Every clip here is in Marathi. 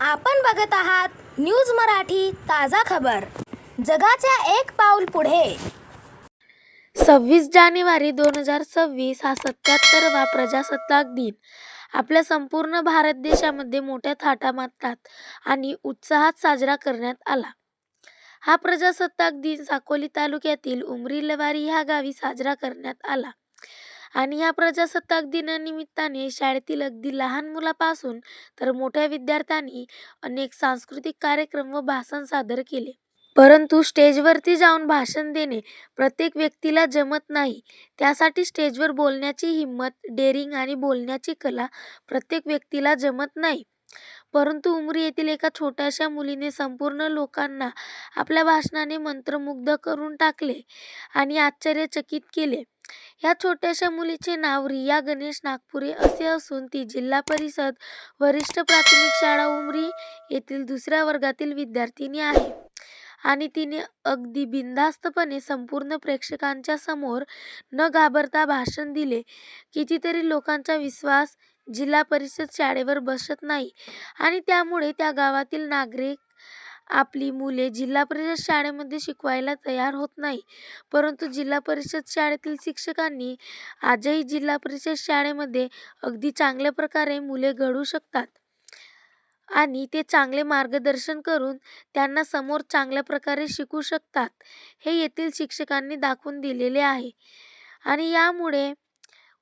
आपण बघत आहात न्यूज मराठी ताजा खबर। जगाच्या एक पाऊल पुढे। 26 जानेवारी 2026 हा 77वा प्रजासत्ताक दिन आपल्या संपूर्ण भारत देशामध्ये मोठ्या थाटामाटात आणि उत्साहात साजरा करण्यात आला। हा प्रजासत्ताक दिन साकोली तालुक्यातील उमरीलवारी ह्या गावी साजरा करण्यात आला आणि या प्रजासत्ताक दिनानिमित्ताने शाळेतील अगदी लहान मुलापासून तर मोठ्या विद्यार्थ्यांनी अनेक सांस्कृतिक कार्यक्रम व भाषण सादर केले। परंतु स्टेजवरती जाऊन भाषण देणे प्रत्येक व्यक्तीला जमत नाही। त्यासाठी स्टेजवर बोलण्याची हिंमत, डेअरिंग आणि बोलण्याची कला प्रत्येक व्यक्तीला जमत नाही। परंतु उमरी येथील एका छोट्याशा मुलीने संपूर्ण लोकांना आपल्या भाषणाने मंत्रमुग्ध करून टाकले आणि आश्चर्यचकित केले। या छोट्याशा मुलीचे नाव रिया गणेश नागपुरे असे असून ती जिल्हा परिषद वरिष्ठ प्राथमिक शाळा उमरी येथील 2ऱ्या वर्गातील विद्यार्थिनी आहे आणि तिने अगदी बिनधास्तपणे संपूर्ण प्रेक्षकांच्या समोर न घाबरता भाषण दिले। कितीतरी लोकांचा विश्वास जिल्हा परिषद शाळेवर बसत नाही आणि त्यामुळे त्या गावातील नागरिक आपली मुले जिल्हा परिषद शाळेमध्ये शिकवायला तयार होत नाही। परंतु जिल्हा परिषद शाळेतील शिक्षकांनी आजही जिल्हा परिषद शाळेमध्ये अगदी चांगल्या प्रकारे मुले घडवू शकतात आणि ते चांगले मार्गदर्शन करून त्यांना समोर चांगल्या प्रकारे शिकू शकतात, हे येथील शिक्षकांनी दाखवून दिलेले आहे। आणि यामुळे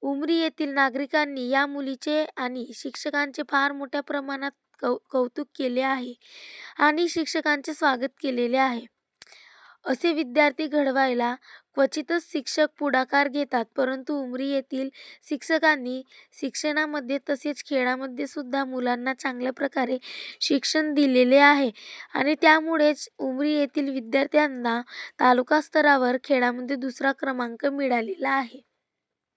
उमरी येथील नागरिकांनी या मुलीचे आणि शिक्षकांचे फार मोठ्या प्रमाणात कौतुक केले आहे आणि शिक्षकांचे स्वागत केलेले आहे। असे विद्यार्थी घडवायला क्वचितच शिक्षक पुढाकार घेतात, परंतु उमरी येथील शिक्षकांनी शिक्षणामध्ये तसेच खेळामध्ये सुद्धा मुलांना चांगल्या प्रकारे शिक्षण दिलेले आहे आणि त्यामुळेच उमरी येथील विद्यार्थ्यांना तालुका स्तरावर खेळामध्ये 2रा क्रमांक मिळालेला आहे।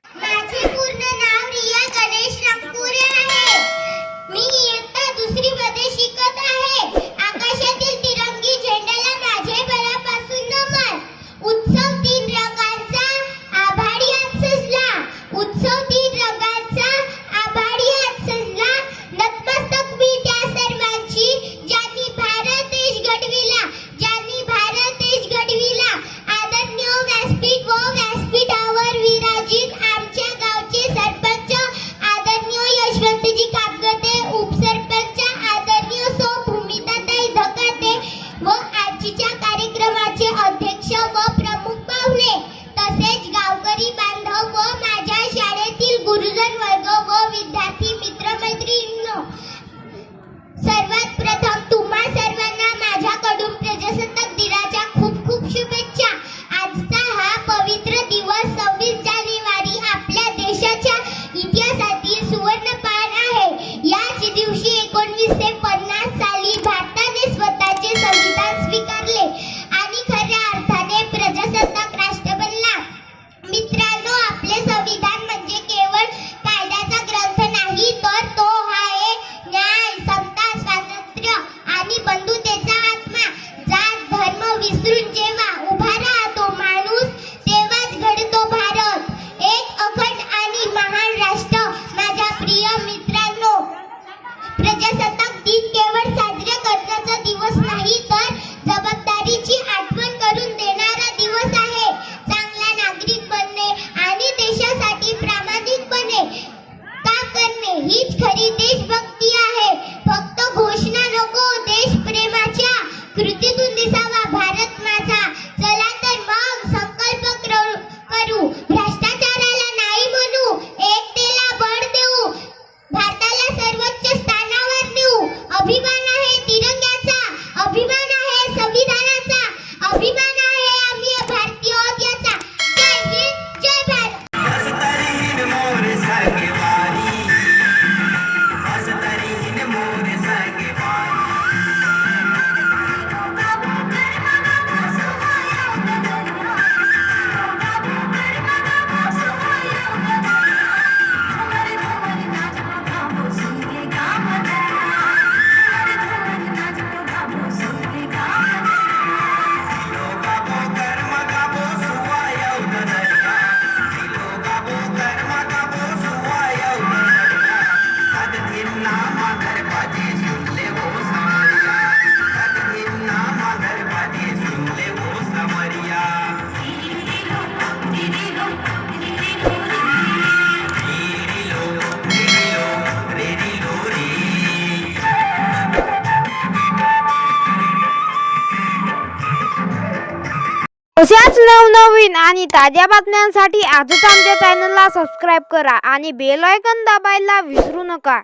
माझे पूर्ण नाव रिया गणेश नागपुरे आहे। मी इयत्ता 2री मध्ये शिकत आहे। आकाशातील तिरंगी झेंड्याला माझे मनापासून नमन। उत्सव 3 रंगांचा आभाळी आज सजला। उत्सव 3 रंगांचा आभाळी आज सजला। नतमस्तक मी त्या सर्वांची ज्यांनी भारत देश घडविला, ज्यांनी भारत देश घडविला। आदरणीय व्यासपीठ व व्यासपीठावर विराजित आमच्या गावचे सरपंच आदरणीय यशवंतजी कापगते, उपसरपंच आदरणीय सौ भूमिताताई धकाते व आजच्या कार्यक्रमाचे अध्यक्ष व प्रमुख पाहुणे, तसेच गावकरी बांधव व माझ्या शाळेतील गुरुजन वर्ग व विद्यार्थी मित्रमैत्रिणींनो, सर्वात प्रथम तुम्हा सर्वांना माझ्याकडून प्रजासत्ताक दिनाच्या खूप खूप शुभेच्छा। आजचा हा पवित्र दिवस 26 जानेवारी आपल्या देशाच्या इतिहासातील सुवर्णपान आहे। याच दिवशी 1950 साली भारताने स्वतःचे संविधान स्वीकारले आणि खऱ्या अर्थाने प्रजासत्ताक राष्ट्र बनला। मित्रांनो, आपले संविधान म्हणजे केवळ कायद्याचा ग्रंथ नाही, तर तो आहे न्याय, समता, स्वातंत्र्य आणि बंधुतेचा आत्मा। जात धर्म विसरून जेव्हा उभा राहतो माणूस, तेव्हाच घडतो भारत, एक अखंड आणि महान राष्ट्र। माझ्या प्रिय मित्रांनो, प्रजासत्ताक दिन अशाच नवनवीन आणि ताज्या बातम्यांसाठी आजच आमच्या चॅनलला सबस्क्राईब करा आणि बेल आयकॉन दाबायला विसरू नका.